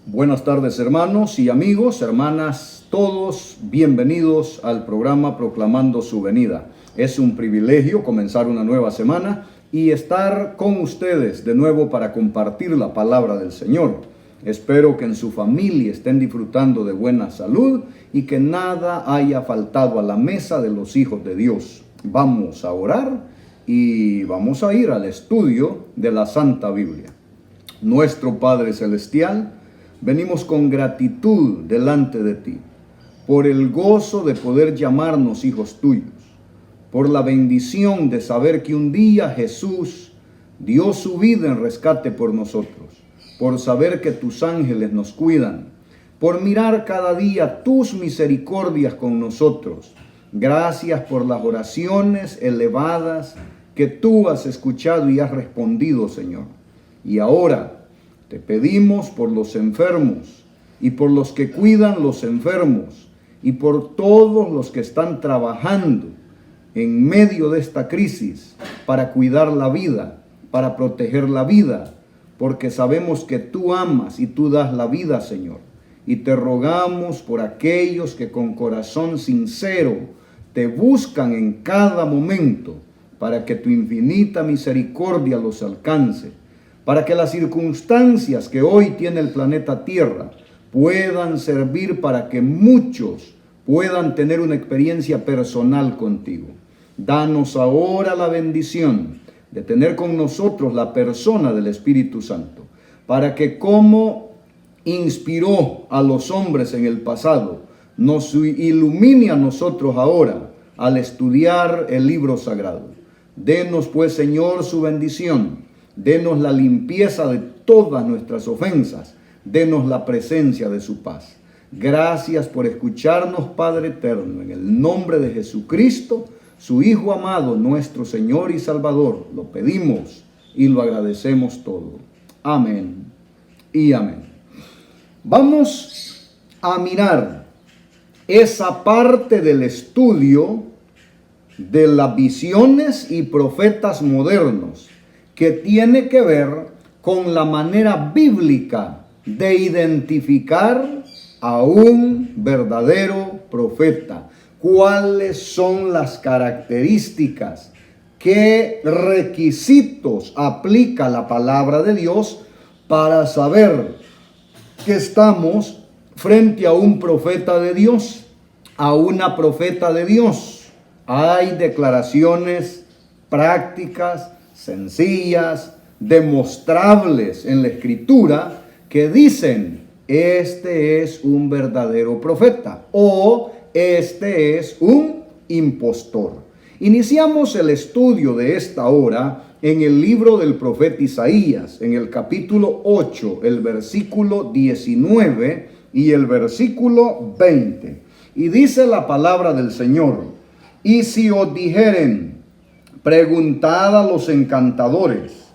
Buenas tardes, hermanos y amigos, hermanas, todos bienvenidos al programa Proclamando su Venida. Es un privilegio comenzar una nueva semana y estar con ustedes de nuevo para compartir la palabra del Señor. Espero que en su familia estén disfrutando de buena salud y que nada haya faltado a la mesa de los hijos de Dios. Vamos a orar y vamos a ir al estudio de la Santa Biblia. Nuestro Padre Celestial, venimos con gratitud delante de ti, por el gozo de poder llamarnos hijos tuyos, por la bendición de saber que un día Jesús dio su vida en rescate por nosotros, por saber que tus ángeles nos cuidan, por mirar cada día tus misericordias con nosotros. Gracias por las oraciones elevadas que tú has escuchado y has respondido, Señor. Y ahora te pedimos por los enfermos y por los que cuidan los enfermos y por todos los que están trabajando en medio de esta crisis para cuidar la vida, para proteger la vida, porque sabemos que tú amas y tú das la vida, Señor. Y te rogamos por aquellos que con corazón sincero te buscan en cada momento para que tu infinita misericordia los alcance, para que las circunstancias que hoy tiene el planeta Tierra puedan servir para que muchos puedan tener una experiencia personal contigo. Danos ahora la bendición de tener con nosotros la persona del Espíritu Santo, para que como inspiró a los hombres en el pasado, nos ilumine a nosotros ahora al estudiar el libro sagrado. Denos pues, Señor, su bendición. Denos la limpieza de todas nuestras ofensas. Denos la presencia de su paz. Gracias por escucharnos, Padre eterno. En el nombre de Jesucristo, su Hijo amado, nuestro Señor y Salvador, lo pedimos y lo agradecemos todo. Amén y amén. Vamos a mirar esa parte del estudio de las visiones y profetas modernos, que tiene que ver con la manera bíblica de identificar a un verdadero profeta. ¿Cuáles son las características? ¿Qué requisitos aplica la palabra de Dios para saber que estamos frente a un profeta de Dios, a una profeta de Dios? Hay declaraciones prácticas, sencillas, demostrables en la Escritura que dicen: este es un verdadero profeta o este es un impostor. Iniciamos el estudio de esta hora en el libro del profeta Isaías, en el capítulo 8, el versículo 19 y el versículo 20. Y dice la palabra del Señor: y si os dijeren, preguntad a los encantadores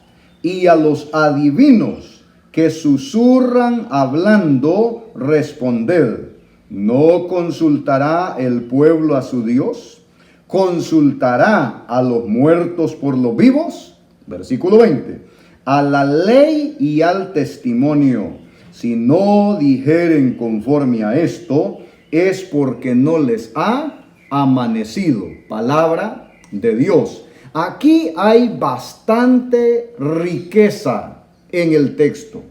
y a los adivinos que susurran hablando, responded, ¿no consultará el pueblo a su Dios? ¿Consultará a los muertos por los vivos? Versículo 20. A la ley y al testimonio, si no dijeren conforme a esto, es porque no les ha amanecido. Palabra de Dios. Aquí hay bastante riqueza en el texto,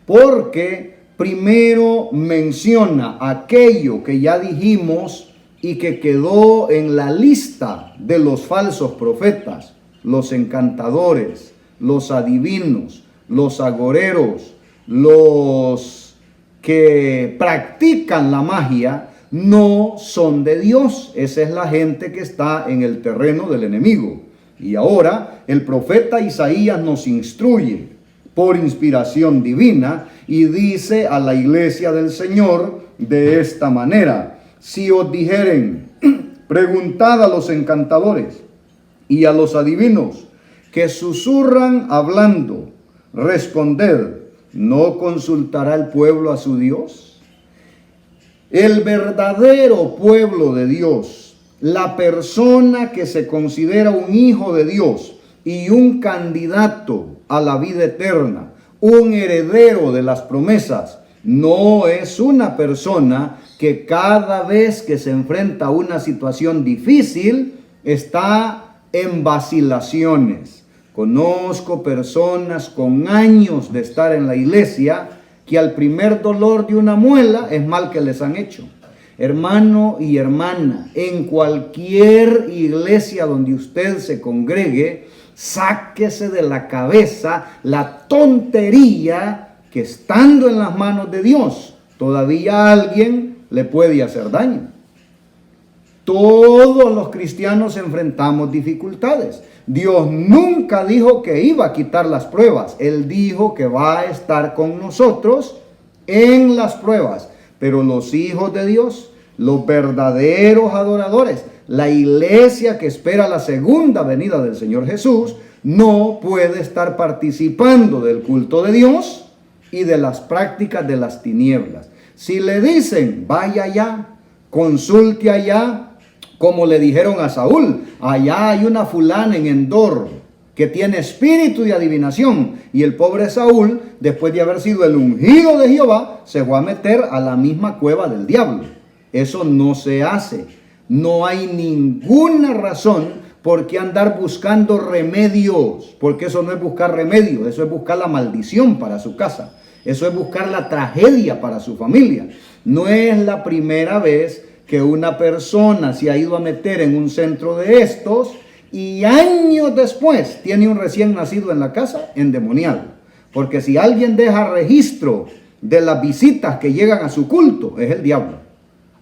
porque primero menciona aquello que ya dijimos y que quedó en la lista de los falsos profetas: los encantadores, los adivinos, los agoreros, los que practican la magia. No son de Dios. Esa es la gente que está en el terreno del enemigo. Y ahora el profeta Isaías nos instruye por inspiración divina y dice a la iglesia del Señor de esta manera: si os dijeren, preguntad a los encantadores y a los adivinos que susurran hablando, responded, ¿no consultará el pueblo a su Dios? El verdadero pueblo de Dios, la persona que se considera un hijo de Dios y un candidato a la vida eterna, un heredero de las promesas, No es una persona que cada vez que se enfrenta a una situación difícil está en vacilaciones. Conozco personas con años de estar en la iglesia que al primer dolor de una muela es mal que les han hecho. Hermano y hermana, en cualquier iglesia donde usted se congregue, sáquese de la cabeza la tontería que estando en las manos de Dios, todavía alguien le puede hacer daño. Todos los cristianos enfrentamos dificultades. Dios nunca dijo que iba a quitar las pruebas. Él dijo que va a estar con nosotros en las pruebas. Pero los hijos de Dios, los verdaderos adoradores, la iglesia que espera la segunda venida del Señor Jesús, no puede estar participando del culto de Dios y de las prácticas de las tinieblas. Si le dicen, vaya allá, consulte allá, como le dijeron a Saúl, allá hay una fulana en Endor que tiene espíritu de adivinación, y el pobre Saúl, después de haber sido el ungido de Jehová, se fue a meter a la misma cueva del diablo. Eso no se hace. No hay ninguna razón por qué andar buscando remedios, porque eso no es buscar remedios, eso es buscar la maldición para su casa. Eso es buscar la tragedia para su familia. No es la primera vez que una persona se ha ido a meter en un centro de estos y años después tiene un recién nacido en la casa endemoniado. Porque si alguien deja registro de las visitas que llegan a su culto, es el diablo.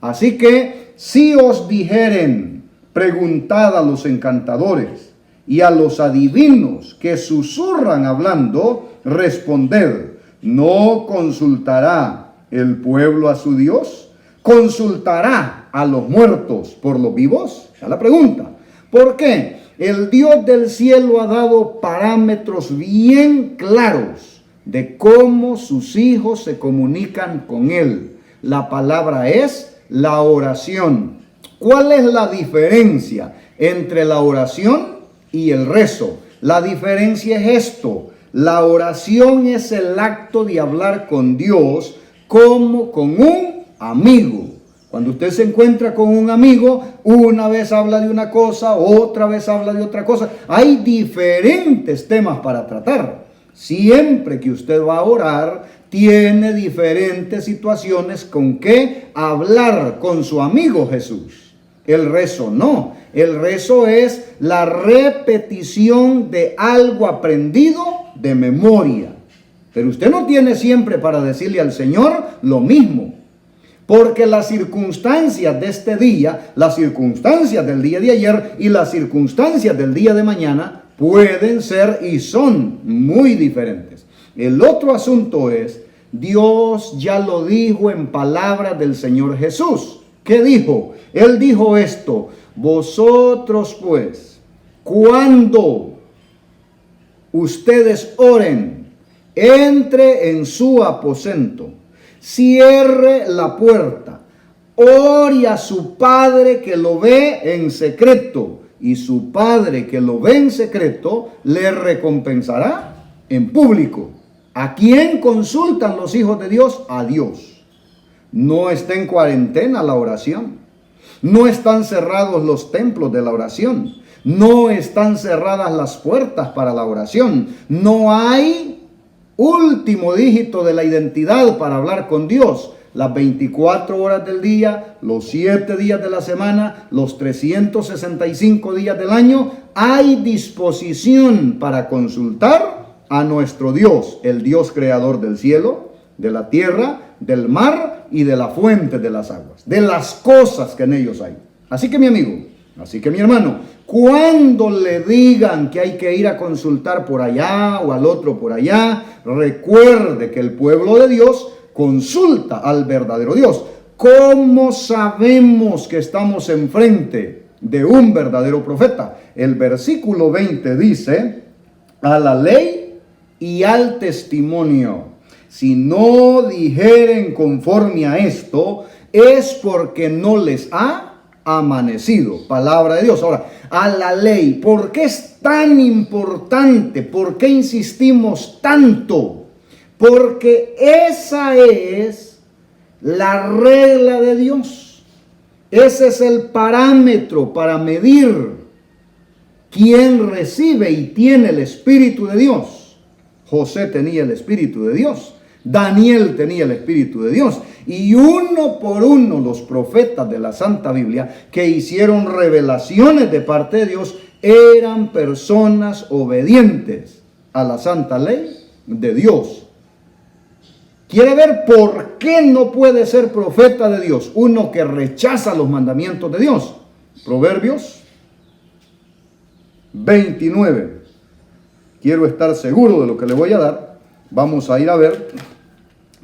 Así que si os dijeren, preguntad a los encantadores y a los adivinos que susurran hablando, responded, ¿no consultará el pueblo a su Dios? ¿Consultará a los muertos por los vivos? Esa es la pregunta. ¿Por qué? El Dios del cielo ha dado parámetros bien claros de cómo sus hijos se comunican con Él. La palabra es la oración. ¿Cuál es la diferencia entre la oración y el rezo? La diferencia es esto. La oración es el acto de hablar con Dios como con un amigo. Cuando usted se encuentra con un amigo, una vez habla de una cosa, otra vez habla de otra cosa. Hay diferentes temas para tratar. Siempre que usted va a orar, tiene diferentes situaciones con que hablar con su amigo Jesús. El rezo no. El rezo es la repetición de algo aprendido de memoria. Pero usted no tiene siempre para decirle al Señor lo mismo. Porque las circunstancias de este día, las circunstancias del día de ayer y las circunstancias del día de mañana pueden ser y son muy diferentes. El otro asunto es, Dios ya lo dijo en palabras del Señor Jesús. ¿Qué dijo? Él dijo esto, vosotros pues, cuando ustedes oren, entre en su aposento, cierre la puerta, ore a su Padre que lo ve en secreto, y su Padre que lo ve en secreto le recompensará en público. ¿A quién consultan los hijos de Dios? A Dios. No está en cuarentena la oración. No están cerrados los templos de la oración. No están cerradas las puertas para la oración. No hay último dígito de la identidad para hablar con Dios. Las 24 horas del día, los 7 días de la semana, los 365 días del año, hay disposición para consultar a nuestro Dios, el Dios creador del cielo, de la tierra, del mar y de la fuente de las aguas, de las cosas que en ellos hay. Así que mi amigo, así que mi hermano, cuando le digan que hay que ir a consultar por allá o al otro por allá, recuerde que el pueblo de Dios consulta al verdadero Dios. ¿Cómo sabemos que estamos enfrente de un verdadero profeta? El versículo 20 dice, a la ley y al testimonio. Si no dijeren conforme a esto, es porque no les ha amanecido. Palabra de Dios. Ahora, a la ley. ¿Por qué es tan importante? ¿Por qué insistimos tanto? porque esa es la regla de Dios. Ese es el parámetro para medir quién recibe y tiene el Espíritu de Dios. José tenía el Espíritu de Dios. Daniel tenía el Espíritu de Dios. Y uno por uno los profetas de la Santa Biblia que hicieron revelaciones de parte de Dios eran personas obedientes a la santa ley de Dios. ¿Quiere ver por qué no puede ser profeta de Dios uno que rechaza los mandamientos de Dios? Proverbios 29. Quiero estar seguro de lo que le voy a dar. Vamos a ir a ver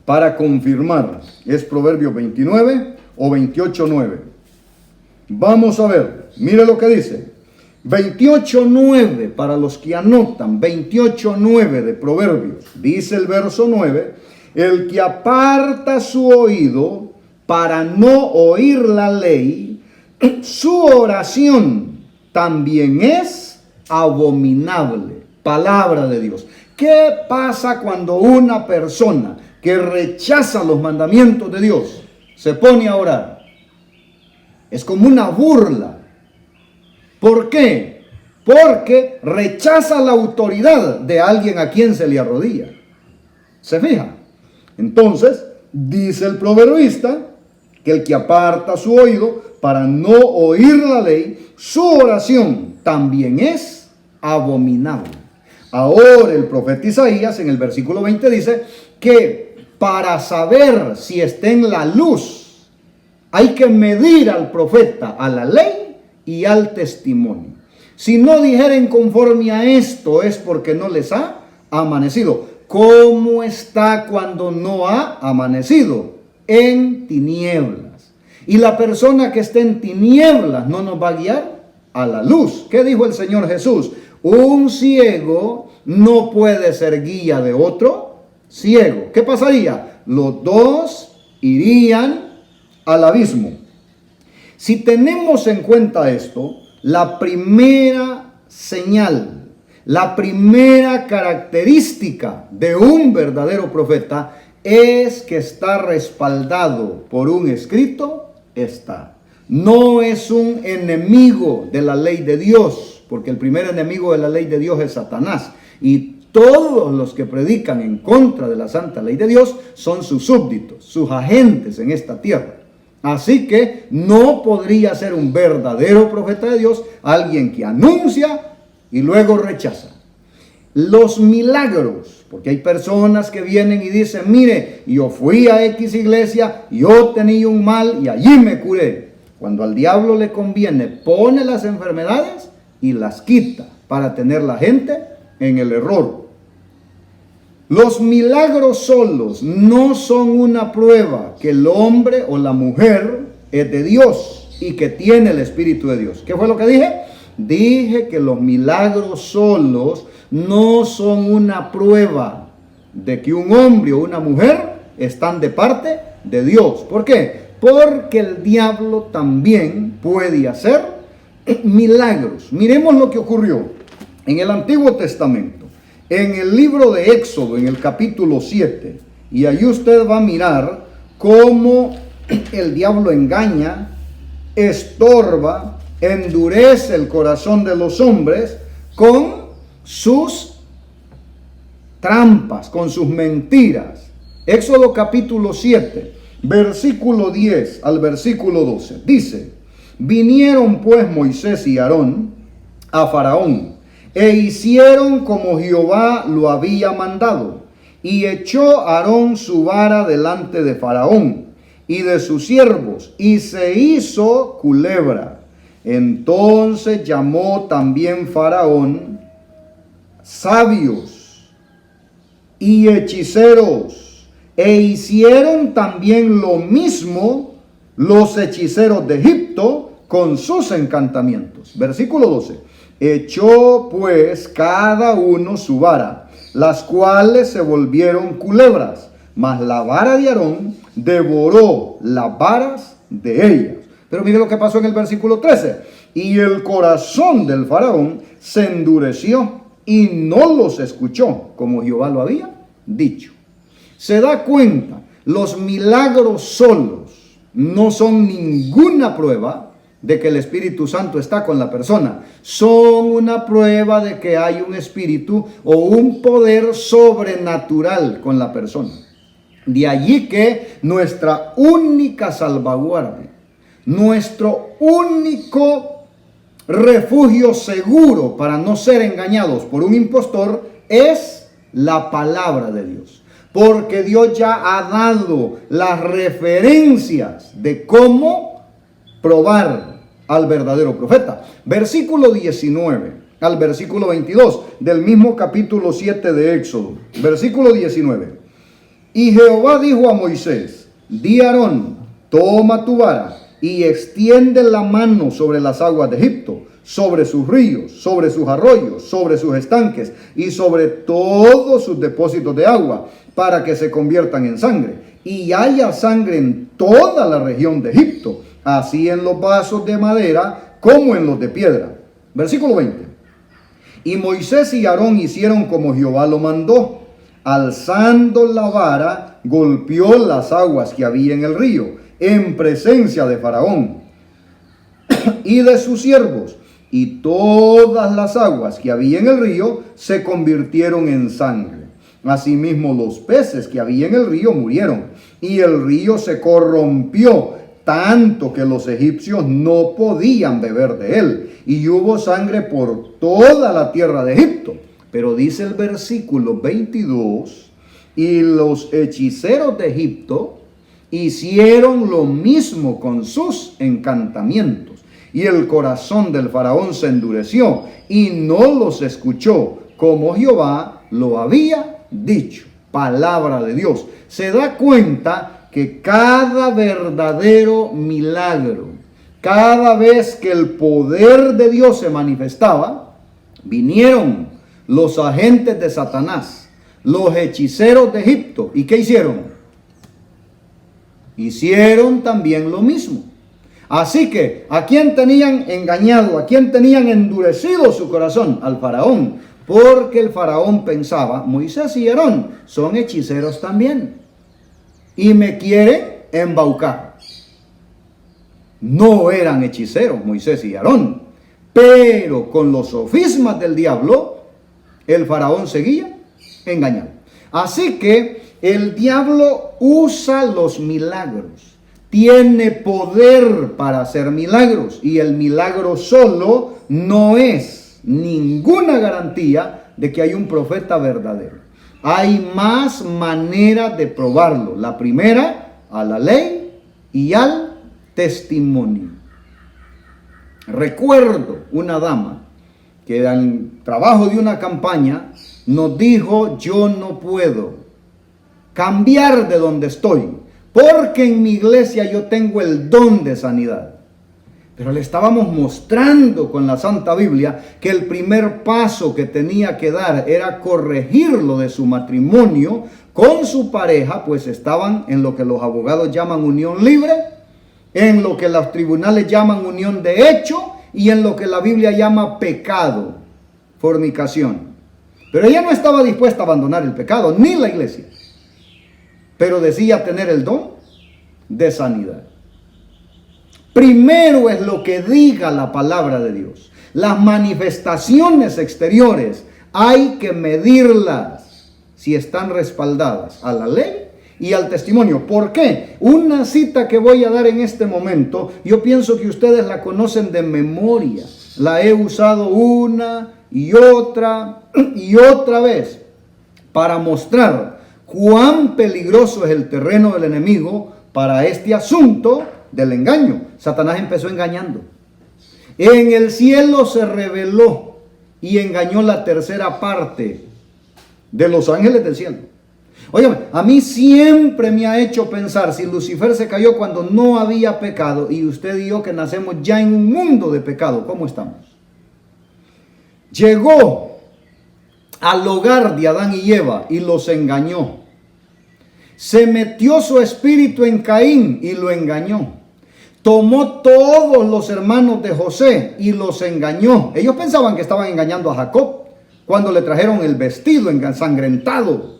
para confirmar. ¿Es Proverbios 29 o 28:9? Vamos a ver. Mire lo que dice. 28:9 para los que anotan. 28:9 de Proverbios. Dice el verso 9. El que aparta su oído para no oír la ley, su oración también es abominable. Palabra de Dios. ¿Qué pasa cuando una persona que rechaza los mandamientos de Dios se pone a orar? Es como una burla. ¿Por qué? Porque rechaza la autoridad de alguien a quien se le arrodilla. ¿Se fija? Entonces, dice el proverbista que el que aparta su oído para no oír la ley, su oración también es abominable. Ahora el profeta Isaías en el versículo 20 dice que para saber si está en la luz, hay que medir al profeta a la ley y al testimonio. Si no dijeren conforme a esto, es porque no les ha amanecido. ¿Cómo está cuando no ha amanecido? En tinieblas. Y la persona que esté en tinieblas no nos va a guiar a la luz. ¿Qué dijo el Señor Jesús? Un ciego no puede ser guía de otro ciego. ¿Qué pasaría? Los dos irían al abismo. Si tenemos en cuenta esto, la primera señal, la primera característica de un verdadero profeta es que está respaldado por un escrito, está. No es un enemigo de la ley de Dios, porque el primer enemigo de la ley de Dios es Satanás. Y todos los que predican en contra de la santa ley de Dios son sus súbditos, sus agentes en esta tierra. Así que no podría ser un verdadero profeta de Dios alguien que anuncia y luego rechaza. Los milagros, porque hay personas que vienen y dicen, mire, yo fui a X iglesia, yo tenía un mal y allí me curé. Cuando al diablo le conviene, pone las enfermedades y las quita para tener la gente en el error. Los milagros solos no son una prueba que el hombre o la mujer es de Dios y que tiene el Espíritu de Dios. ¿Qué fue lo que dije? Dije que los milagros solos no son una prueba de que un hombre o una mujer están de parte de Dios. ¿Por qué? Porque el diablo también puede hacer milagros. Miremos lo que ocurrió en el Antiguo Testamento. En el libro de Éxodo, en el capítulo 7, y ahí usted va a mirar cómo el diablo engaña, estorba, endurece el corazón de los hombres con sus trampas, con sus mentiras. Éxodo capítulo 7, versículo 10 al versículo 12, dice: vinieron pues Moisés y Aarón a Faraón, e hicieron como Jehová lo había mandado. Y echó Aarón su vara delante de Faraón y de sus siervos, y se hizo culebra. Entonces llamó también Faraón sabios y hechiceros, e hicieron también lo mismo los hechiceros de Egipto con sus encantamientos. Versículo 12. Echó pues cada uno su vara, las cuales se volvieron culebras, mas la vara de Aarón devoró las varas de ellas. Pero mire lo que pasó en el versículo 13. Y el corazón del faraón se endureció y no los escuchó, como Jehová lo había dicho. Se da cuenta, los milagros solos no son ninguna prueba de que el Espíritu Santo está con la persona. Son una prueba de que hay un espíritu o un poder sobrenatural con la persona. De allí que nuestra única salvaguardia, nuestro único refugio seguro para no ser engañados por un impostor es la palabra de Dios. Porque Dios ya ha dado las referencias de cómo probar al verdadero profeta. Versículo 19 al versículo 22 del mismo capítulo 7 de Éxodo. Versículo 19. Y Jehová dijo a Moisés: di a Aarón, toma tu vara y extiende la mano sobre las aguas de Egipto, sobre sus ríos, sobre sus arroyos, sobre sus estanques y sobre todos sus depósitos de agua, para que se conviertan en sangre. Y haya sangre en toda la región de Egipto, así en los vasos de madera como en los de piedra. Versículo 20. Y Moisés y Aarón hicieron como Jehová lo mandó. Alzando la vara, golpeó las aguas que había en el río, en presencia de Faraón y de sus siervos. Y todas las aguas que había en el río se convirtieron en sangre. Asimismo, los peces que había en el río murieron, y el río se corrompió, tanto que los egipcios no podían beber de él, y hubo sangre por toda la tierra de Egipto. Pero dice el versículo 22, y los hechiceros de Egipto hicieron lo mismo con sus encantamientos, y el corazón del faraón se endureció, y no los escuchó, como Jehová lo había dicho. Palabra de Dios. Se da cuenta que cada verdadero milagro, cada vez que el poder de Dios se manifestaba, vinieron los agentes de Satanás, los hechiceros de Egipto. ¿Y qué hicieron? Hicieron también lo mismo. Así que, ¿a quién tenían engañado? ¿A quién tenían endurecido su corazón? Al faraón. Porque el faraón pensaba: Moisés y Aarón son hechiceros también, y me quieren embaucar. No eran hechiceros Moisés y Aarón, pero con los sofismas del diablo, el faraón seguía engañado. Así que el diablo usa los milagros. Tiene poder para hacer milagros. Y el milagro solo no es ninguna garantía de que hay un profeta verdadero. Hay más maneras de probarlo. La primera, a la ley y al testimonio. Recuerdo una dama que en el trabajo de una campaña nos dijo: yo no puedo cambiar de donde estoy, porque en mi iglesia yo tengo el don de sanidad. Pero le estábamos mostrando con la Santa Biblia que el primer paso que tenía que dar era corregirlo de su matrimonio con su pareja, pues estaban en lo que los abogados llaman unión libre, en lo que los tribunales llaman unión de hecho, y en lo que la Biblia llama pecado, fornicación. Pero ella no estaba dispuesta a abandonar el pecado, ni la iglesia. Pero decía tener el don de sanidad. Primero es lo que diga la palabra de Dios. Las manifestaciones exteriores hay que medirlas si están respaldadas a la ley y al testimonio. ¿Por qué? Una cita que voy a dar en este momento, yo pienso que ustedes la conocen de memoria. La he usado una y otra vez para mostrar cuán peligroso es el terreno del enemigo para este asunto del engaño. Satanás empezó engañando. En el cielo se rebeló y engañó la tercera parte de los ángeles del cielo. Óyeme, a mí siempre me ha hecho pensar, si Lucifer se cayó cuando no había pecado, y usted y yo que nacemos ya en un mundo de pecado, ¿cómo estamos? Llegó al hogar de Adán y Eva y los engañó. Se metió su espíritu en Caín y lo engañó. Tomó todos los hermanos de José y los engañó. Ellos pensaban que estaban engañando a Jacob cuando le trajeron el vestido ensangrentado.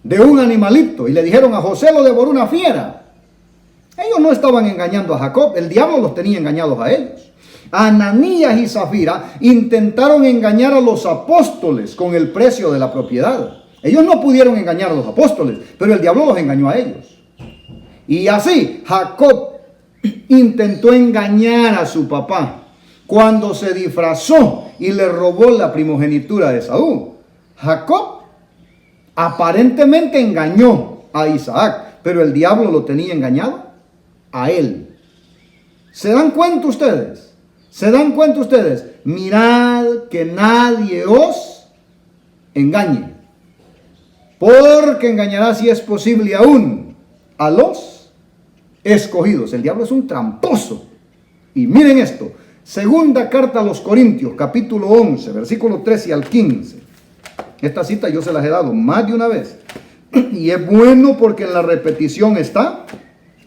de un animalito y le dijeron: a José lo devoró una fiera. Ellos no estaban engañando a Jacob, el diablo los tenía engañados a ellos. Ananías y Zafira intentaron engañar a los apóstoles con el precio de la propiedad. Ellos no pudieron engañar a los apóstoles, pero el diablo los engañó a ellos. Y así Jacob intentó engañar a su papá cuando se disfrazó y le robó la primogenitura de Esaú. Jacob aparentemente engañó a Isaac, pero el diablo lo tenía engañado a él. ¿Se dan cuenta ustedes? ¿Se dan cuenta ustedes? Mirad que nadie os engañe, porque engañará, si es posible, aún a los escogidos. El diablo es un tramposo. Y miren esto, segunda carta a los Corintios, capítulo 11, versículo 13 al 15. Esta cita yo se las he dado más de una vez. Y es bueno porque en la repetición está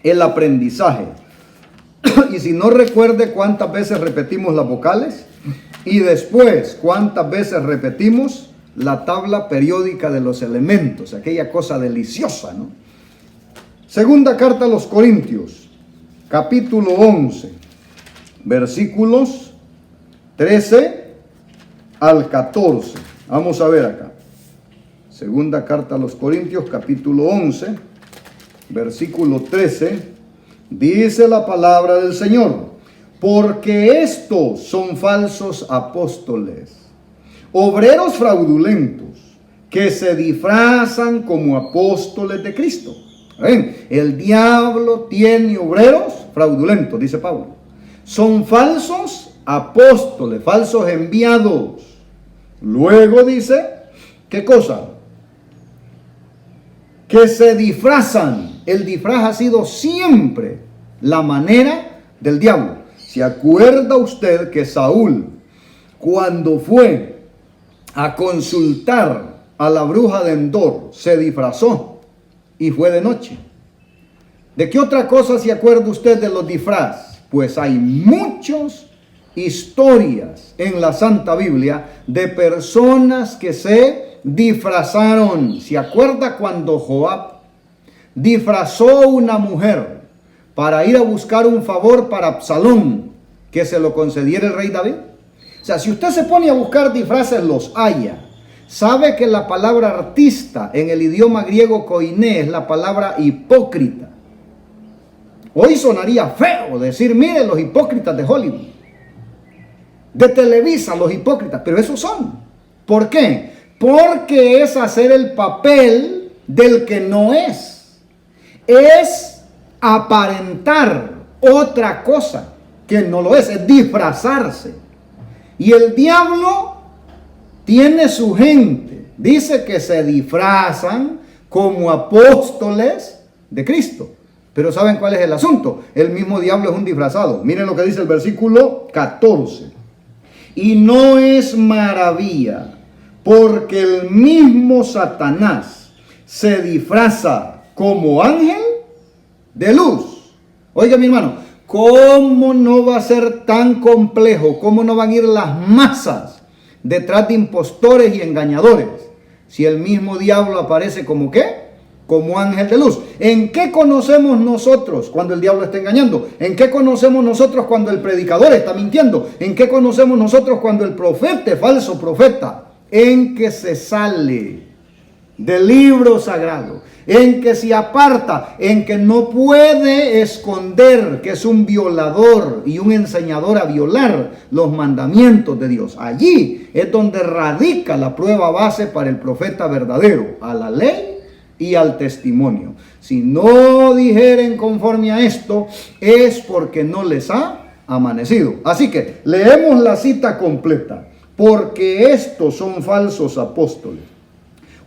el aprendizaje. Y si no, recuerde cuántas veces repetimos las vocales y después cuántas veces repetimos la tabla periódica de los elementos, aquella cosa deliciosa, ¿no? Segunda carta a los Corintios, capítulo 11, versículos 13 al 14. Vamos a ver acá. Segunda carta a los Corintios, capítulo 11, versículo 13. Dice la palabra del Señor: porque estos son falsos apóstoles, obreros fraudulentos, que se disfrazan como apóstoles de Cristo. ¿Ven? El diablo tiene obreros fraudulentos, dice Pablo. Son falsos apóstoles, falsos enviados. Luego dice, ¿qué cosa? Que se disfrazan. El disfraz ha sido siempre la manera del diablo. ¿Se acuerda usted que Saúl, cuando fue a consultar a la bruja de Endor, se disfrazó y fue de noche? ¿De qué otra cosa se acuerda usted de los disfraces? Pues hay muchas historias en la Santa Biblia de personas que se disfrazaron. ¿Se acuerda cuando Joab disfrazó una mujer para ir a buscar un favor para Absalón, que se lo concediera el rey David? O sea, si usted se pone a buscar disfraces, los haya. Sabe que la palabra artista en el idioma griego koiné es la palabra hipócrita. Hoy sonaría feo decir: mire los hipócritas de Hollywood, de Televisa, los hipócritas, pero esos son. ¿Por qué? Porque es hacer el papel del que no es. Es aparentar otra cosa que no lo es disfrazarse. Y el diablo tiene su gente. Dice que se disfrazan como apóstoles de Cristo. Pero ¿saben cuál es el asunto? El mismo diablo es un disfrazado. Miren lo que dice el versículo 14. Y no es maravilla, porque el mismo Satanás se disfraza como ángel de luz. Oiga, mi hermano, ¿cómo no va a ser tan complejo? ¿Cómo no van a ir las masas detrás de impostores y engañadores si el mismo diablo aparece como qué? Como ángel de luz. ¿En qué conocemos nosotros cuando el diablo está engañando? ¿En qué conocemos nosotros cuando el predicador está mintiendo? ¿En qué conocemos nosotros cuando el profeta es falso profeta? En que se sale del libro sagrado, en que se aparta, en que no puede esconder que es un violador y un enseñador a violar los mandamientos de Dios. Allí es donde radica la prueba base para el profeta verdadero, a la ley y al testimonio. Si no dijeren conforme a esto, es porque no les ha amanecido. Así que leemos la cita completa. Porque estos son falsos apóstoles,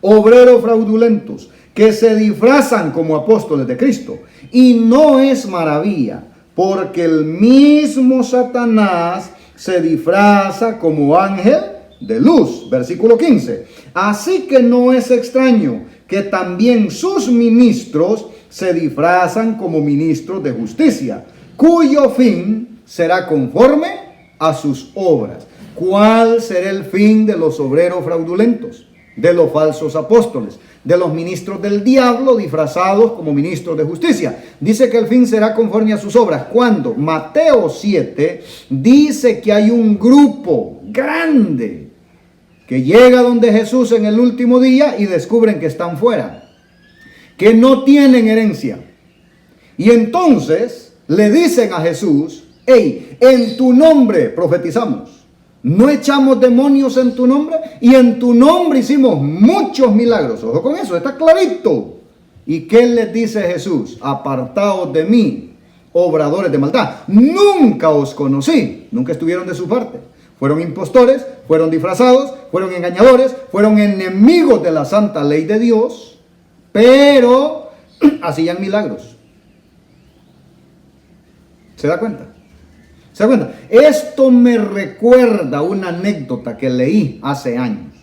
obreros fraudulentos, que se disfrazan como apóstoles de Cristo. Y no es maravilla, porque el mismo Satanás se disfraza como ángel de luz. Versículo 15. Así que no es extraño que también sus ministros se disfrazan como ministros de justicia, cuyo fin será conforme a sus obras. ¿Cuál será el fin de los obreros fraudulentos? de los falsos apóstoles, de los ministros del diablo disfrazados como ministros de justicia. Dice que el fin será conforme a sus obras. Cuando Mateo 7 dice que hay un grupo grande que llega donde Jesús en el último día y descubren que están fuera, que no tienen herencia. Y entonces le dicen a Jesús: hey, en tu nombre profetizamos, no echamos demonios en tu nombre y en tu nombre hicimos muchos milagros. Ojo con eso, está clarito. ¿Y qué les dice Jesús? Apartaos de mí, obradores de maldad. Nunca os conocí. Nunca estuvieron de su parte. Fueron impostores, fueron disfrazados, fueron engañadores, fueron enemigos de la santa ley de Dios, pero hacían milagros. ¿Se da cuenta? ¿Se da cuenta? Esto me recuerda una anécdota que leí hace años.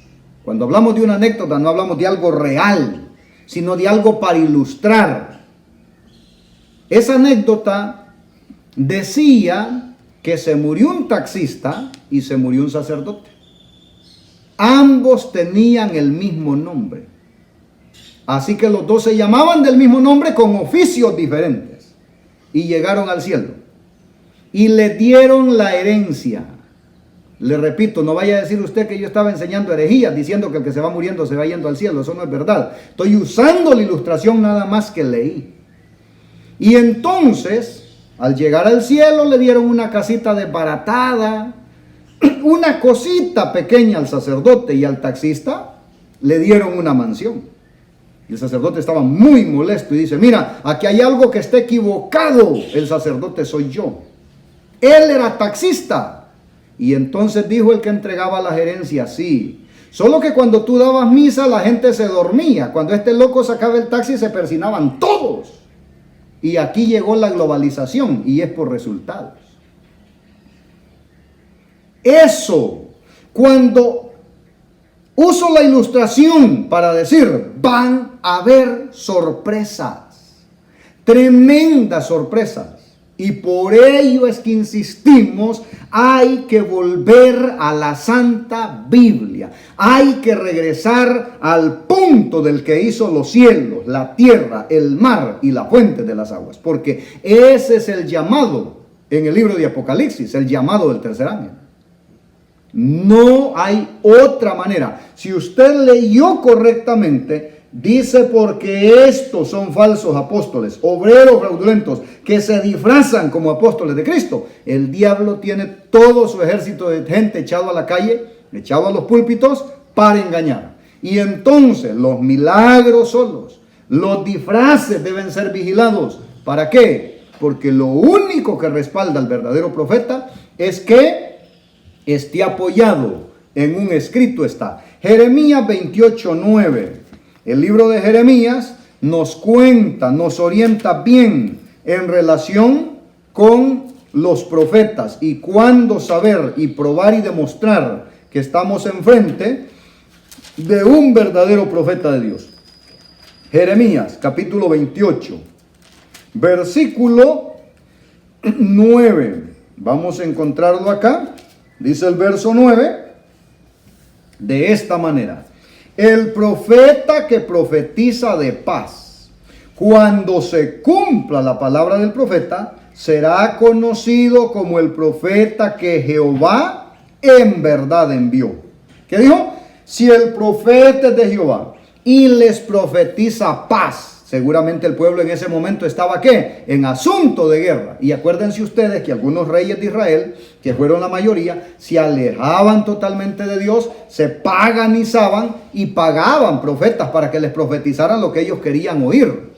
Cuando hablamos de una anécdota, no hablamos de algo real, sino de algo para ilustrar. Esa anécdota decía que se murió un taxista y se murió un sacerdote. Ambos tenían el mismo nombre. Así que los dos se llamaban del mismo nombre con oficios diferentes. Y llegaron al cielo. Y le dieron la herencia. Le repito, no vaya a decir usted que yo estaba enseñando herejías, diciendo que el que se va muriendo se va yendo al cielo. Eso no es verdad. Estoy usando la ilustración nada más que leí. Y entonces, al llegar al cielo, le dieron una casita desbaratada, una cosita pequeña al sacerdote, y al taxista le dieron una mansión. Y el sacerdote estaba muy molesto y dice: mira, aquí hay algo que está equivocado. El sacerdote soy yo. Él era taxista. Y entonces dijo el que entregaba las herencias: sí, solo que cuando tú dabas misa la gente se dormía. Cuando este loco sacaba el taxi se persinaban todos. Y aquí llegó la globalización y es por resultados. Eso, cuando uso la ilustración para decir, van a haber sorpresas, tremendas sorpresas. Y por ello es que insistimos, hay que volver a la Santa Biblia. Hay que regresar al punto del que hizo los cielos, la tierra, el mar y la fuente de las aguas. Porque ese es el llamado en el libro de Apocalipsis, el llamado del tercer ángel. No hay otra manera. Si usted leyó correctamente, dice: porque estos son falsos apóstoles, obreros fraudulentos, que se disfrazan como apóstoles de Cristo. El diablo tiene todo su ejército de gente echado a la calle, echado a los púlpitos para engañar. Y entonces los milagros solos, los disfraces deben ser vigilados. ¿Para qué? Porque lo único que respalda al verdadero profeta es que esté apoyado en un escrito. Está Jeremías 28:9. El libro de Jeremías nos cuenta, nos orienta bien en relación con los profetas y cuándo saber y probar y demostrar que estamos enfrente de un verdadero profeta de Dios. Jeremías capítulo 28, versículo 9. Vamos a encontrarlo acá. Dice el verso 9 de esta manera: el profeta que profetiza de paz, cuando se cumpla la palabra del profeta, será conocido como el profeta que Jehová en verdad envió. ¿Qué dijo? Si el profeta es de Jehová y les profetiza paz, seguramente el pueblo en ese momento estaba ¿qué? En asunto de guerra. Y acuérdense ustedes que algunos reyes de Israel, que fueron la mayoría, se alejaban totalmente de Dios, se paganizaban y pagaban profetas para que les profetizaran lo que ellos querían oír,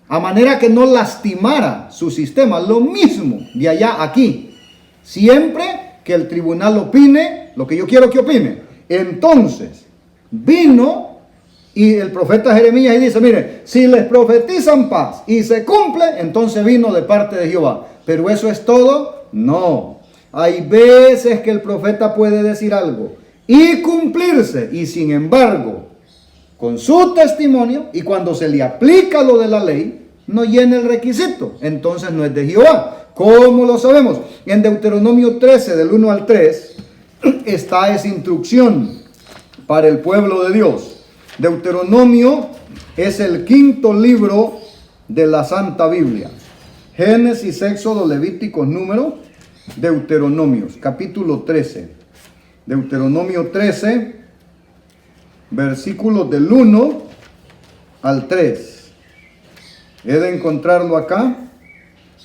a manera que no lastimara su sistema. Lo mismo de allá aquí. Siempre que el tribunal opine lo que yo quiero que opine. Entonces vino y el profeta Jeremías y dice: mire, si les profetizan paz y se cumple, entonces vino de parte de Jehová. Pero eso es todo. No, hay veces que el profeta puede decir algo y cumplirse, y sin embargo, con su testimonio, y cuando se le aplica lo de la ley, no llena el requisito. Entonces no es de Jehová. ¿Cómo lo sabemos? En Deuteronomio 13, del 1 al 3, está esa instrucción para el pueblo de Dios. Deuteronomio es el quinto libro de la Santa Biblia. Génesis, Éxodo, Levíticos, Número, Deuteronomios, capítulo 13. Deuteronomio 13, versículos del 1 al 3. He de encontrarlo acá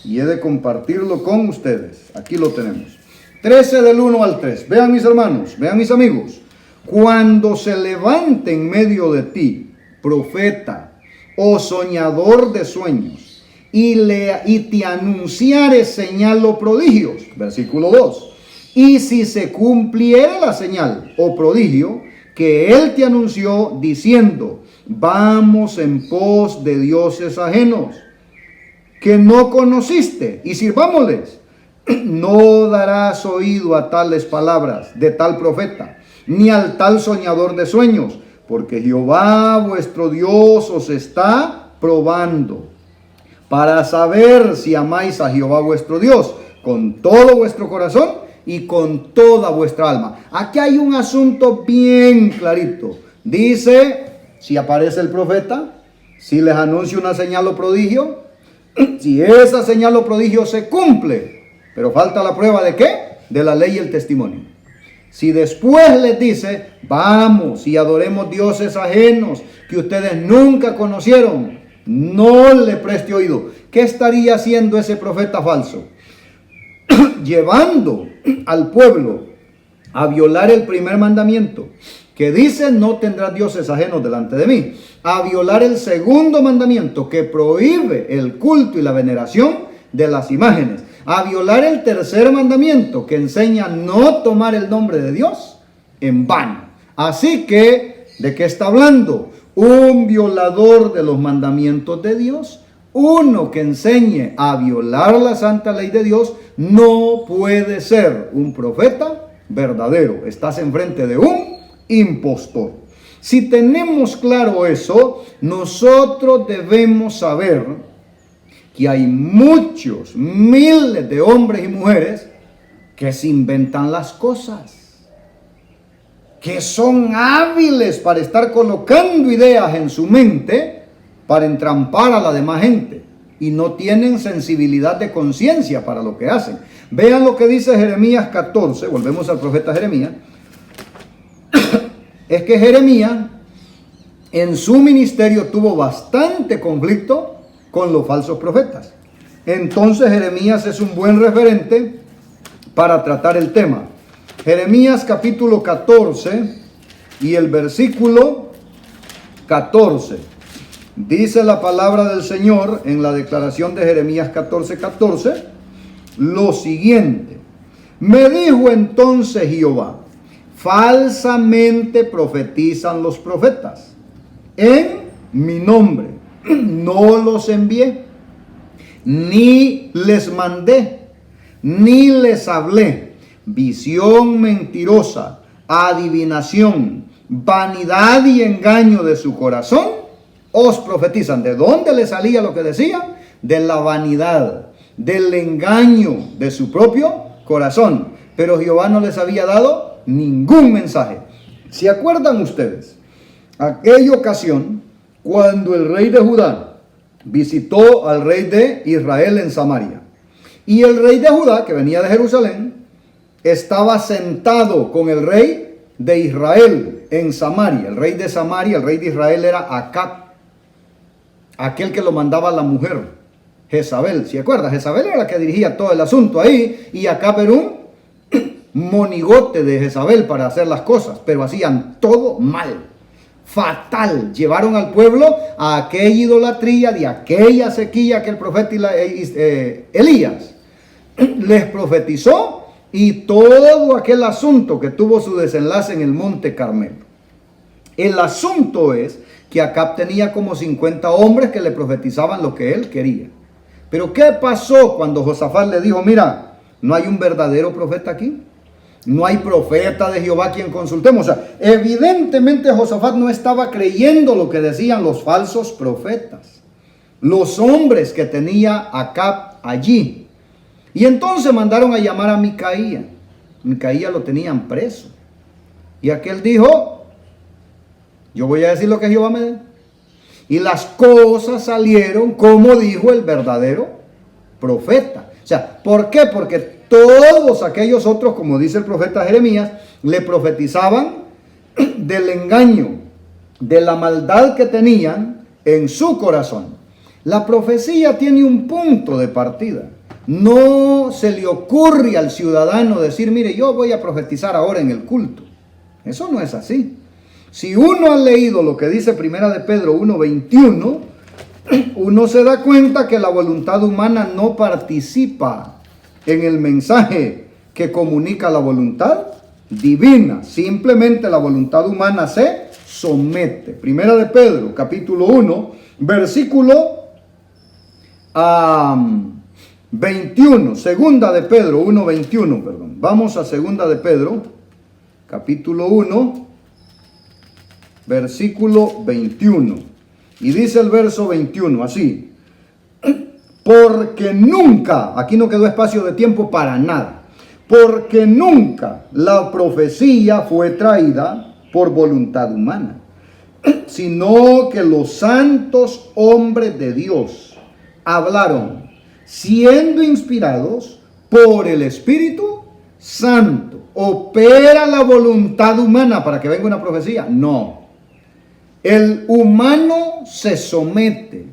y he de compartirlo con ustedes. Aquí lo tenemos. 13 del 1 al 3. Vean mis hermanos, vean mis amigos. Cuando se levante en medio de ti profeta o soñador de sueños y te anunciare señal o prodigios. Versículo 2. Y si se cumpliere la señal o prodigio que él te anunció diciendo, vamos en pos de dioses ajenos que no conociste y sirvámosles, no darás oído a tales palabras de tal profeta, ni al tal soñador de sueños, porque Jehová vuestro Dios os está probando para saber si amáis a Jehová vuestro Dios con todo vuestro corazón y con toda vuestra alma. Aquí hay un asunto bien clarito. Dice, si aparece el profeta, si les anuncia una señal o prodigio, si esa señal o prodigio se cumple, pero falta la prueba ¿de qué? De la ley y el testimonio. Si después les dice, vamos y adoremos dioses ajenos que ustedes nunca conocieron, no le preste oído. ¿Qué estaría haciendo ese profeta falso? Llevando al pueblo a violar el primer mandamiento, que dice, no tendrás dioses ajenos delante de mí. A violar el segundo mandamiento, que prohíbe el culto y la veneración de las imágenes. A violar el tercer mandamiento, que enseña no tomar el nombre de Dios en vano. Así que, ¿de qué está hablando? Un violador de los mandamientos de Dios, uno que enseñe a violar la santa ley de Dios, no puede ser un profeta verdadero. Estás enfrente de un impostor. Si tenemos claro eso, nosotros debemos saber que hay muchos, miles de hombres y mujeres que se inventan las cosas, que son hábiles para estar colocando ideas en su mente para entrampar a la demás gente y no tienen sensibilidad de conciencia para lo que hacen. Vean lo que dice Jeremías 14, volvemos al profeta Jeremías. Es que Jeremías en su ministerio tuvo bastante conflicto con los falsos profetas. Entonces Jeremías es un buen referente para tratar el tema. Jeremías capítulo 14 y el versículo 14. Dice la palabra del Señor en la declaración de Jeremías 14:14 lo siguiente. Me dijo entonces Jehová, falsamente profetizan los profetas en mi nombre. No los envié, ni les mandé, ni les hablé. Visión mentirosa, adivinación, vanidad y engaño de su corazón, os profetizan. ¿De dónde les salía lo que decían? De la vanidad, del engaño de su propio corazón. Pero Jehová no les había dado ningún mensaje. ¿Se acuerdan ustedes? Aquella ocasión cuando el rey de Judá visitó al rey de Israel en Samaria. Y el rey de Judá, que venía de Jerusalén, estaba sentado con el rey de Israel en Samaria. El rey de Samaria, el rey de Israel era Acab, aquel que lo mandaba la mujer, Jezabel. ¿Se acuerdan? Jezabel era la que dirigía todo el asunto ahí, y Acab era un monigote de Jezabel para hacer las cosas, pero hacían todo mal. Fatal. Llevaron al pueblo a aquella idolatría de aquella sequía que el profeta Elías les profetizó, y todo aquel asunto que tuvo su desenlace en el monte Carmelo. El asunto es que Acab tenía como 50 hombres que le profetizaban lo que él quería. Pero ¿qué pasó cuando Josafat le dijo, mira, no hay un verdadero profeta aquí? No hay profeta de Jehová quien consultemos. O sea, evidentemente Josafat no estaba creyendo lo que decían los falsos profetas, los hombres que tenía Acab allí. Y entonces mandaron a llamar a Micaía. Micaía lo tenían preso. Y aquel dijo, Yo voy a decir lo que Jehová me dé. Y las cosas salieron como dijo el verdadero profeta. O sea, ¿por qué? Porque todos aquellos otros, como dice el profeta Jeremías, le profetizaban del engaño, de la maldad que tenían en su corazón. La profecía tiene un punto de partida. No se le ocurre al ciudadano decir, mire, yo voy a profetizar ahora en el culto. Eso no es así. Si uno ha leído lo que dice Primera de Pedro 1:21, uno se da cuenta que la voluntad humana no participa en el mensaje que comunica la voluntad divina. Simplemente la voluntad humana se somete. Primera de Pedro, capítulo 1, versículo 21. Segunda de Pedro 1:21, perdón. Vamos a Segunda de Pedro, capítulo 1, versículo 21. Y dice el verso 21 así: porque nunca, aquí no quedó espacio de tiempo para nada, porque nunca la profecía fue traída por voluntad humana, sino que los santos hombres de Dios hablaron, siendo inspirados por el Espíritu Santo. ¿Opera la voluntad humana para que venga una profecía? No. El humano se somete.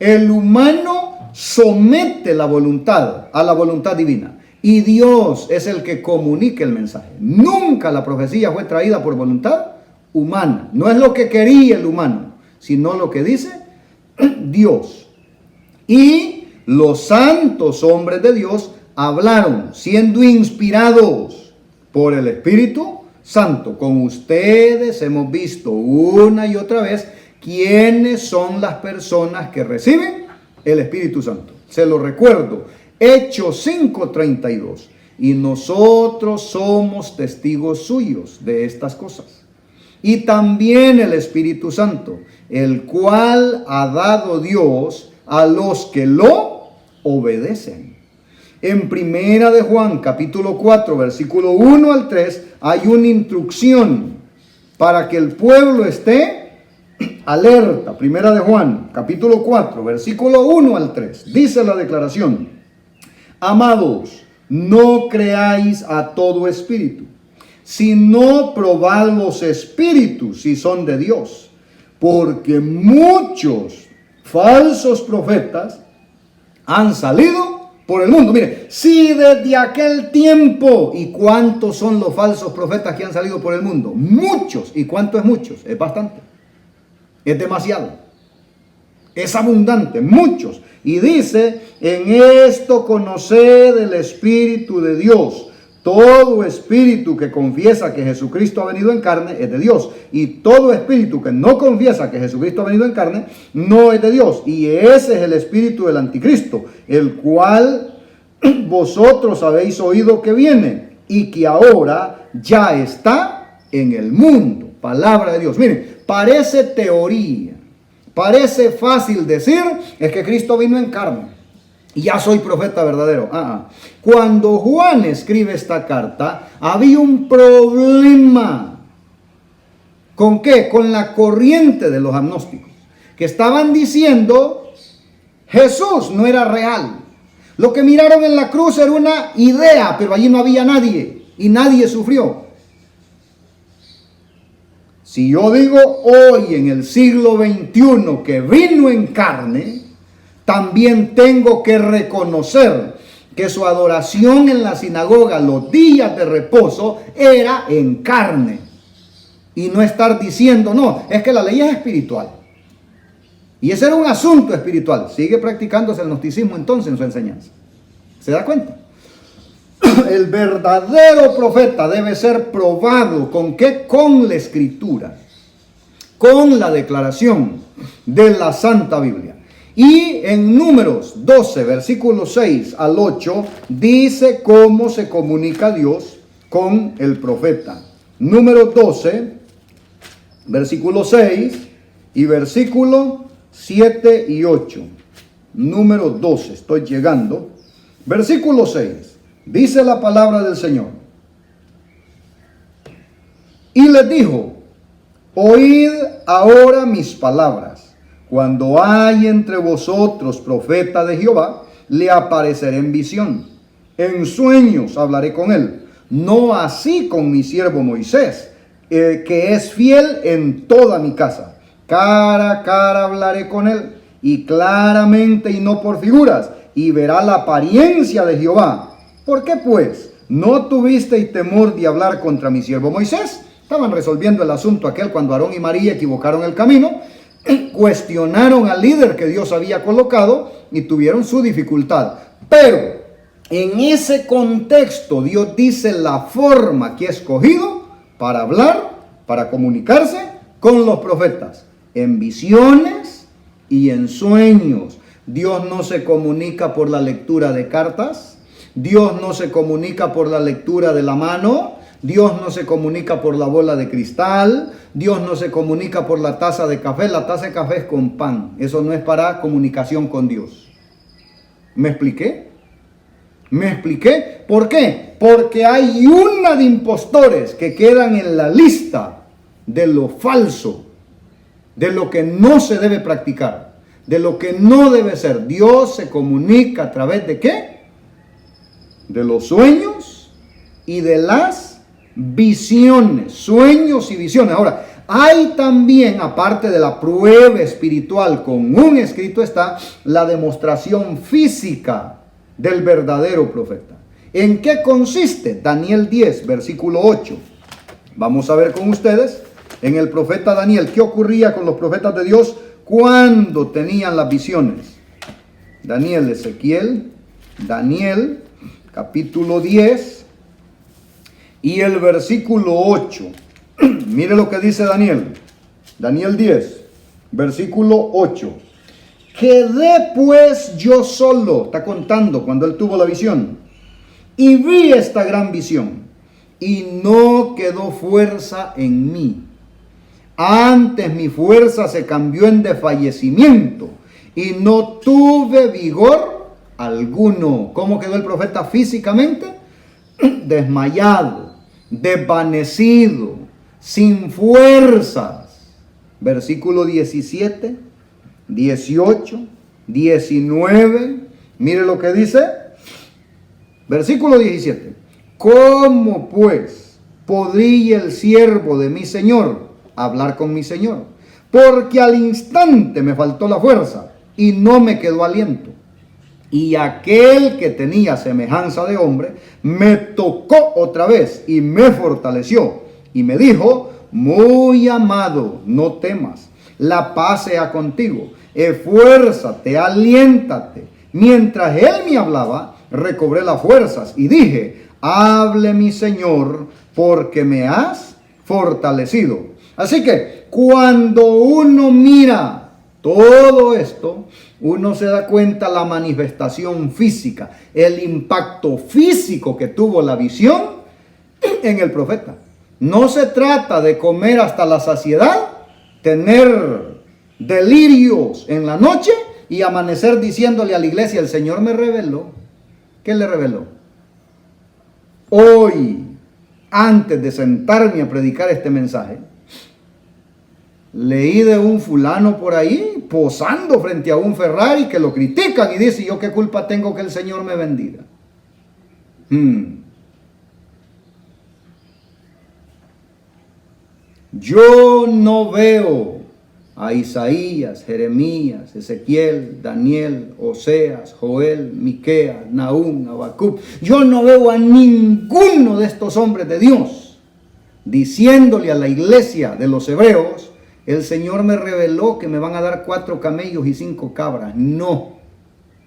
El humano somete la voluntad a la voluntad divina. Y Dios es el que comunica el mensaje. Nunca la profecía fue traída por voluntad humana. No es lo que quería el humano, sino lo que dice Dios. Y los santos hombres de Dios hablaron, siendo inspirados por el Espíritu Santo. Con ustedes hemos visto una y otra vez quiénes son las personas que reciben el Espíritu Santo. Se lo recuerdo, Hechos 5:32. Y nosotros somos testigos suyos de estas cosas. Y también el Espíritu Santo, el cual ha dado Dios a los que lo obedecen. En Primera de Juan, capítulo 4, versículo 1 al 3, hay una instrucción para que el pueblo esté alerta. Primera de Juan, capítulo 4, versículo 1 al 3. Dice la declaración: amados, no creáis a todo espíritu, sino probad los espíritus si son de Dios, porque muchos falsos profetas han salido por el mundo. Mire, si desde aquel tiempo, ¿y cuántos son los falsos profetas que han salido por el mundo? Muchos. ¿Y cuánto es muchos? Es bastante. Es demasiado. Es abundante. Muchos. Y dice, en esto conoced el Espíritu de Dios. Todo espíritu que confiesa que Jesucristo ha venido en carne es de Dios. Y todo espíritu que no confiesa que Jesucristo ha venido en carne no es de Dios. Y ese es el espíritu del anticristo, el cual vosotros habéis oído que viene y que ahora ya está en el mundo. Palabra de Dios. Miren, parece teoría, parece fácil decir, es que Cristo vino en carne y ya soy profeta verdadero. Cuando Juan escribe esta carta, había un problema. ¿Con qué? Con la corriente de los agnósticos, que estaban diciendo Jesús no era real. Lo que miraron en la cruz era una idea, pero allí no había nadie y nadie sufrió. Si yo digo hoy en el siglo XXI que vino en carne, también tengo que reconocer que su adoración en la sinagoga los días de reposo era en carne. Y no estar diciendo, no, es que la ley es espiritual. Y ese era un asunto espiritual. Sigue practicándose el gnosticismo entonces en su enseñanza. ¿Se da cuenta? El verdadero profeta debe ser probado. ¿Con qué? Con la escritura. Con la declaración de la Santa Biblia. Y en Números 12, versículos 6 al 8, dice cómo se comunica Dios con el profeta. Números 12, versículo 6 y versículo 7 y 8. Números 12, estoy llegando. Versículo 6, dice la palabra del Señor. Y les dijo, Oíd ahora mis palabras. Cuando hay entre vosotros profeta de Jehová, le apareceré en visión. En sueños hablaré con él. No así con mi siervo Moisés, que es fiel en toda mi casa. Cara a cara hablaré con él, y claramente y no por figuras, y verá la apariencia de Jehová. ¿Por qué pues no tuvisteis temor de hablar contra mi siervo Moisés? Estaban resolviendo el asunto aquel cuando Aarón y María equivocaron el camino, cuestionaron al líder que Dios había colocado y tuvieron su dificultad. Pero en ese contexto Dios dice la forma que ha escogido para hablar, para comunicarse con los profetas, en visiones y en sueños. Dios no se comunica por la lectura de cartas, Dios no se comunica por la lectura de la mano, Dios no se comunica por la bola de cristal, Dios no se comunica por la taza de café. La taza de café es con pan, eso no es para comunicación con Dios. ¿Me expliqué? ¿Me expliqué? ¿Por qué? Porque hay una de impostores que quedan en la lista de lo falso, de lo que no se debe practicar, de lo que no debe ser. Dios se comunica a través de ¿qué? De los sueños y de las visiones, sueños y visiones. Ahora, hay también, aparte de la prueba espiritual con un escrito, está la demostración física del verdadero profeta. ¿En qué consiste? Daniel 10, versículo 8. Vamos a ver con ustedes en el profeta Daniel qué ocurría con los profetas de Dios cuando tenían las visiones. Daniel, Ezequiel, Daniel, capítulo 10 y el versículo 8. Mire lo que dice Daniel. Daniel 10, versículo 8. Quedé pues yo solo, está contando cuando él tuvo la visión, y vi esta gran visión, y no quedó fuerza en mí. Antes mi fuerza se cambió en desfallecimiento, y no tuve vigor alguno. ¿Cómo quedó el profeta físicamente? Desmayado, desvanecido, sin fuerzas. Versículo 17, 18, 19. Mire lo que dice. Versículo 17. ¿Cómo pues podría el siervo de mi Señor hablar con mi Señor? Porque al instante me faltó la fuerza y no me quedó aliento. Y aquel que tenía semejanza de hombre me tocó otra vez y me fortaleció y me dijo: muy amado, no temas, la paz sea contigo, esfuérzate, aliéntate. Mientras él me hablaba, recobré las fuerzas y dije: hable mi Señor, porque me has fortalecido. Así que cuando uno mira todo esto, uno se da cuenta la manifestación física, el impacto físico que tuvo la visión en el profeta. No se trata de comer hasta la saciedad, tener delirios en la noche y amanecer diciéndole a la iglesia: el Señor me reveló. ¿Qué le reveló? Hoy, antes de sentarme a predicar este mensaje, leí de un fulano por ahí posando frente a un Ferrari que lo critican y dice: ¿yo qué culpa tengo que el Señor me bendiga? Yo no veo a Isaías, Jeremías, Ezequiel, Daniel, Oseas, Joel, Miqueas, Nahum, Habacuc. Yo no veo a ninguno de estos hombres de Dios diciéndole a la iglesia de los hebreos: el Señor me reveló que me van a dar 4 camellos y 5 cabras. No,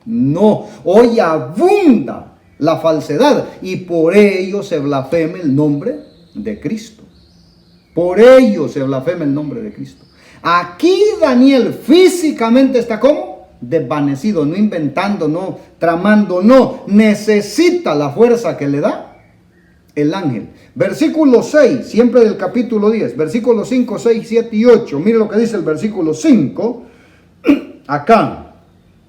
no. Hoy abunda la falsedad y por ello se blasfema el nombre de Cristo. Por ello se blasfema el nombre de Cristo. Aquí Daniel físicamente está como desvanecido, no inventando, no tramando, no. Necesita la fuerza que le da el ángel. Versículo 6, siempre del capítulo 10, versículos 5, 6, 7 y 8. Mire lo que dice el versículo 5. Acá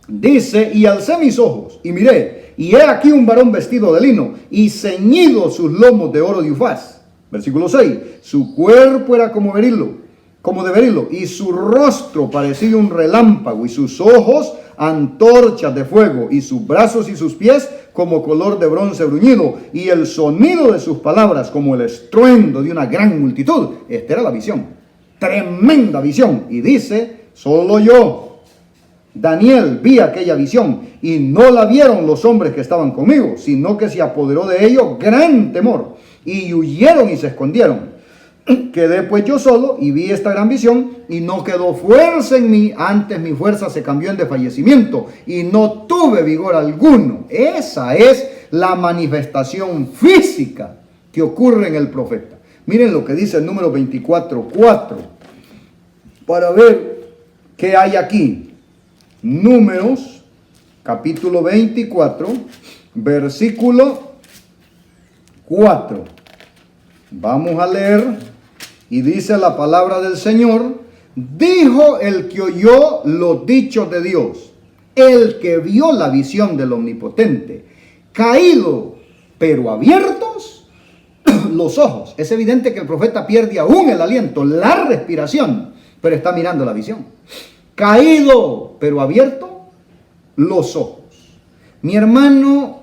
dice: y alcé mis ojos y miré, y he aquí un varón vestido de lino y ceñido sus lomos de oro de Ufaz. Versículo 6. Su cuerpo era como berilo como de berilo, y su rostro parecía un relámpago, y sus ojos antorchas de fuego, y sus brazos y sus pies como color de bronce bruñido, y el sonido de sus palabras como el estruendo de una gran multitud. Esta era la visión, tremenda visión. Y dice, solo yo, Daniel, vi aquella visión, y no la vieron los hombres que estaban conmigo, sino que se apoderó de ellos gran temor, y huyeron y se escondieron. Quedé pues yo solo y vi esta gran visión, y no quedó fuerza en mí, antes mi fuerza se cambió en desfallecimiento, y no tuve vigor alguno. Esa es la manifestación física que ocurre en el profeta. Miren lo que dice el número 24:4, para ver qué hay aquí. Números, capítulo 24, versículo 4. Vamos a leer. Y dice la palabra del Señor: dijo el que oyó los dichos de Dios, el que vio la visión del Omnipotente, caído pero abiertos los ojos. Es evidente que el profeta pierde aún el aliento, la respiración, pero está mirando la visión. Caído pero abierto los ojos. Mi hermano,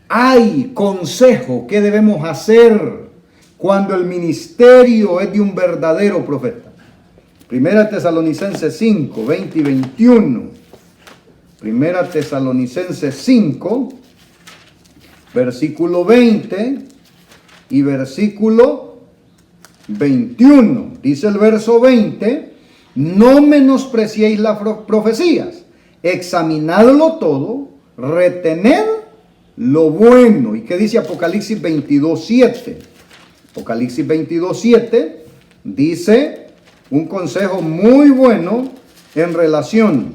hay consejo que debemos hacer cuando el ministerio es de un verdadero profeta. Primera Tesalonicenses 5, 20 y 21. Primera Tesalonicenses 5, versículo 20 y versículo 21. Dice el verso 20, no menospreciéis las profecías, examinadlo todo, retened lo bueno. ¿Y qué dice Apocalipsis 22:7? Apocalipsis 22:7 dice un consejo muy bueno en relación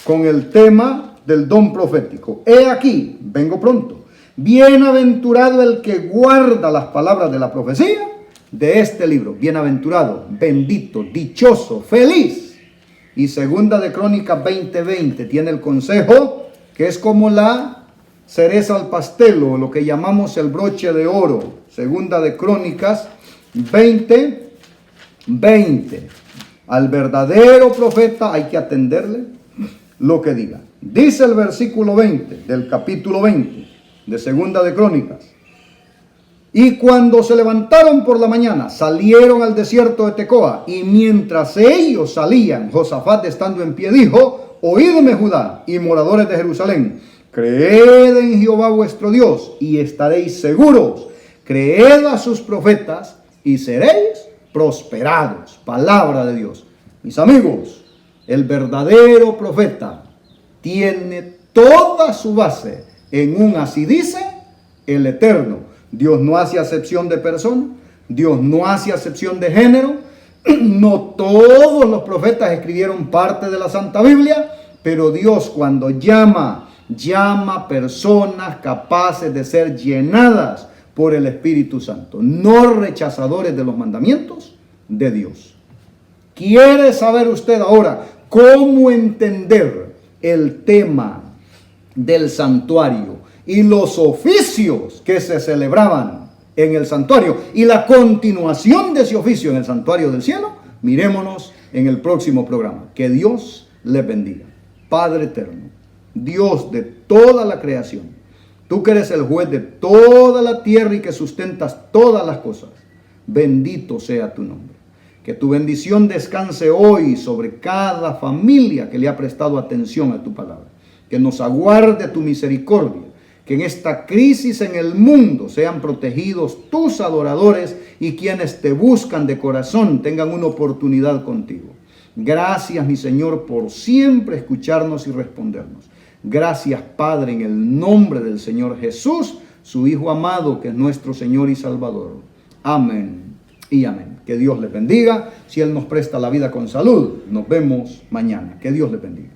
con el tema del don profético. He aquí, vengo pronto. Bienaventurado el que guarda las palabras de la profecía de este libro. Bienaventurado, bendito, dichoso, feliz. Y segunda de Crónicas 20:20 tiene el consejo que es como la cereza al pastel, o lo que llamamos el broche de oro. Segunda de Crónicas 20:20. Al verdadero profeta hay que atenderle lo que diga. Dice el versículo 20 del capítulo 20 de Segunda de Crónicas: y cuando se levantaron por la mañana, salieron al desierto de Tecoa, y mientras ellos salían, Josafat, estando en pie, dijo: oídme, Judá y moradores de Jerusalén, creed en Jehová vuestro Dios y estaréis seguros. Creed a sus profetas y seréis prosperados. Palabra de Dios. Mis amigos, el verdadero profeta tiene toda su base en un así dice el Eterno. Dios no hace acepción de persona, Dios no hace acepción de género. No todos los profetas escribieron parte de la Santa Biblia, pero Dios, cuando llama personas capaces de ser llenadas por el Espíritu Santo, no rechazadores de los mandamientos de Dios. ¿Quiere saber usted ahora cómo entender el tema del santuario y los oficios que se celebraban en el santuario y la continuación de ese oficio en el santuario del cielo? Mirémonos en el próximo programa. Que Dios les bendiga. Padre eterno, Dios de toda la creación, tú que eres el juez de toda la tierra y que sustentas todas las cosas, bendito sea tu nombre. Que tu bendición descanse hoy sobre cada familia que le ha prestado atención a tu palabra. Que nos aguarde tu misericordia. Que en esta crisis en el mundo sean protegidos tus adoradores y quienes te buscan de corazón tengan una oportunidad contigo. Gracias, mi Señor, por siempre escucharnos y respondernos. Gracias, Padre, en el nombre del Señor Jesús, su Hijo amado, que es nuestro Señor y Salvador. Amén y amén. Que Dios les bendiga. Si Él nos presta la vida con salud, nos vemos mañana. Que Dios les bendiga.